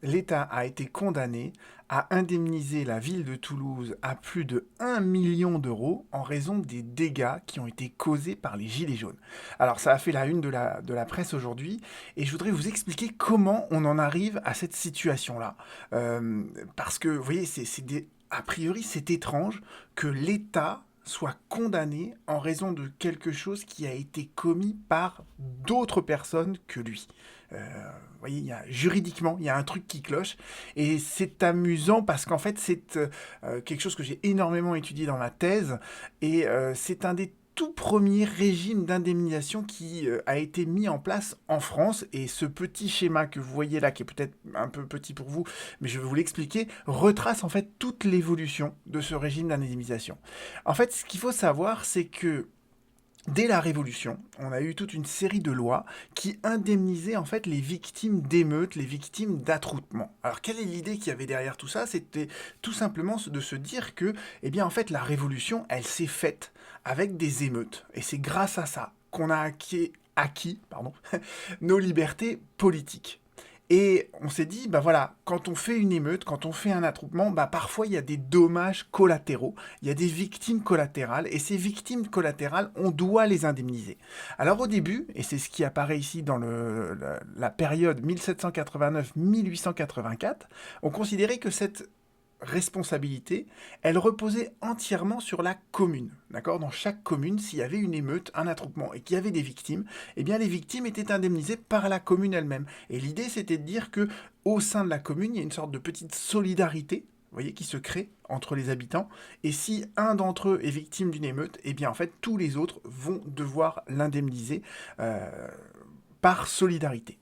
l'État a été condamné à indemniser la ville de Toulouse à plus de 1 million d'euros en raison des dégâts qui ont été causés par les Gilets jaunes. Alors ça a fait la une de la presse aujourd'hui et je voudrais vous expliquer comment on en arrive à cette situation-là. Parce que, vous voyez, a priori c'est étrange que l'État soit condamné en raison de quelque chose qui a été commis par d'autres personnes que lui. Vous voyez, juridiquement, il y a un truc qui cloche. Et c'est amusant parce qu'en fait, c'est quelque chose que j'ai énormément étudié dans ma thèse. Et c'est un des tout premiers régimes d'indemnisation qui a été mis en place en France. Et ce petit schéma que vous voyez là, qui est peut-être un peu petit pour vous, mais je vais vous l'expliquer, retrace en fait toute l'évolution de ce régime d'indemnisation. En fait, ce qu'il faut savoir, c'est que dès la Révolution, on a eu toute une série de lois qui indemnisaient en fait les victimes d'émeutes, les victimes d'attroupements. Alors quelle est l'idée qu'il y avait derrière tout ça? C'était tout simplement de se dire que, eh bien en fait, la Révolution, elle s'est faite avec des émeutes. Et c'est grâce à ça qu'on a acquis nos libertés politiques. Et on s'est dit, bah voilà, quand on fait une émeute, quand on fait un attroupement, bah parfois il y a des dommages collatéraux, il y a des victimes collatérales, et ces victimes collatérales, on doit les indemniser. Alors au début, et c'est ce qui apparaît ici dans la période 1789-1884, on considérait que cette responsabilité, elle reposait entièrement sur la commune. D'accord? Dans chaque commune, s'il y avait une émeute, un attroupement et qu'il y avait des victimes, eh bien les victimes étaient indemnisées par la commune elle-même. Et l'idée, c'était de dire que au sein de la commune, il y a une sorte de petite solidarité, vous voyez, qui se crée entre les habitants. Et si un d'entre eux est victime d'une émeute, eh bien en fait, tous les autres vont devoir l'indemniser par solidarité.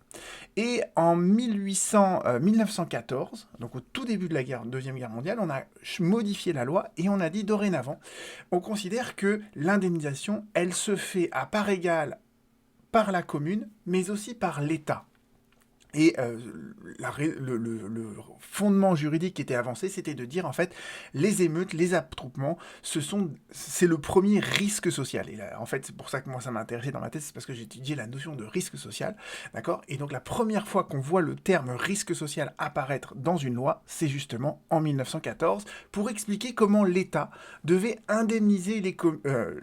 Et en 1914, donc au tout début de la Deuxième Guerre mondiale, on a modifié la loi et on a dit dorénavant, on considère que l'indemnisation, elle se fait à part égale par la commune, mais aussi par l'État. Et le fondement juridique qui était avancé, c'était de dire en fait, les émeutes, les attroupements, c'est le premier risque social. Et là, en fait, c'est pour ça que moi ça m'a intéressé dans ma thèse, c'est parce que j'ai étudié la notion de risque social, d'accord. Et donc la première fois qu'on voit le terme risque social apparaître dans une loi, c'est justement en 1914 pour expliquer comment l'État devait indemniser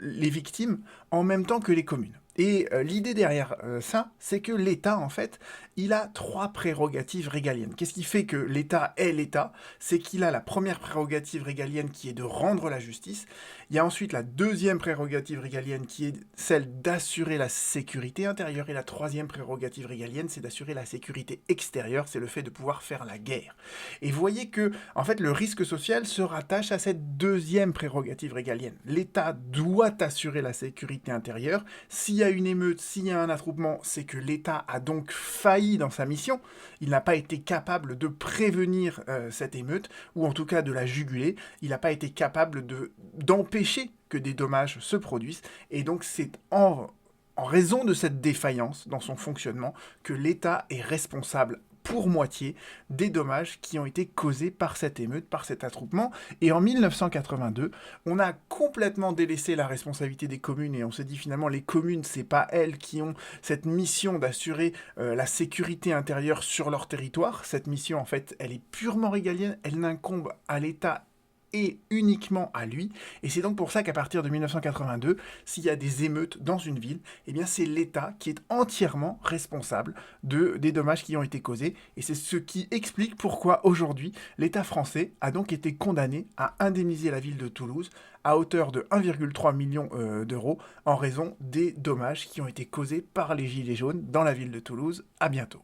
les victimes en même temps que les communes. Et l'idée derrière ça, c'est que l'État, en fait, il a trois prérogatives régaliennes. Qu'est-ce qui fait que l'État est l'État? C'est qu'il a la première prérogative régalienne qui est de rendre la justice. Il y a ensuite la deuxième prérogative régalienne qui est celle d'assurer la sécurité intérieure. Et la troisième prérogative régalienne, c'est d'assurer la sécurité extérieure. C'est le fait de pouvoir faire la guerre. Et vous voyez que, en fait, le risque social se rattache à cette deuxième prérogative régalienne. L'État doit assurer la sécurité intérieure. S'il y a une émeute, s'il y a un attroupement, c'est que l'État a donc failli dans sa mission. Il n'a pas été capable de prévenir cette émeute, ou en tout cas de la juguler. Il n'a pas été capable d'empêcher que des dommages se produisent. Et donc c'est en raison de cette défaillance dans son fonctionnement que l'État est responsable pour moitié des dommages qui ont été causés par cette émeute, par cet attroupement. Et en 1982, on a complètement délaissé la responsabilité des communes et on s'est dit finalement les communes, c'est pas elles qui ont cette mission d'assurer la sécurité intérieure sur leur territoire. Cette mission, en fait, elle est purement régalienne, elle n'incombe à l'État et uniquement à lui. Et c'est donc pour ça qu'à partir de 1982, s'il y a des émeutes dans une ville, eh bien c'est l'État qui est entièrement responsable des dommages qui ont été causés. Et c'est ce qui explique pourquoi aujourd'hui l'État français a donc été condamné à indemniser la ville de Toulouse à hauteur de 1,3 million d'euros en raison des dommages qui ont été causés par les Gilets jaunes dans la ville de Toulouse. À bientôt.